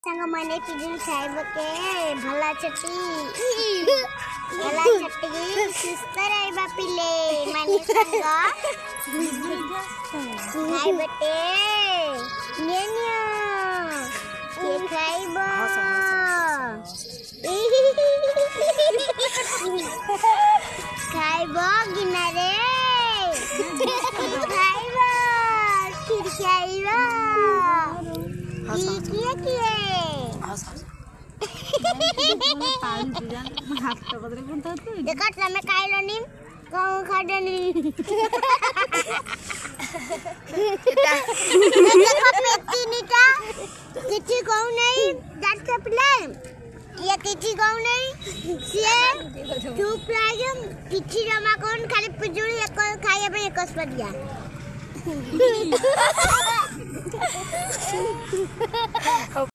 संग मैंने पिजुल खाइब के भला छटी सुस्तर आइबा पिले मैंने संग खाइब के न्या के खाइब खाइब गिनारे खाइब खीर खाइब किए देखा तमे खाइलो नी कहूं खाडनी देखो पेटी नीटा किछि कहू नहीं जात पिले ये किछि कहू नहीं से चुप लागम किछि जमा कोन खाली पिजुली एक खाइए पे एकस पदिया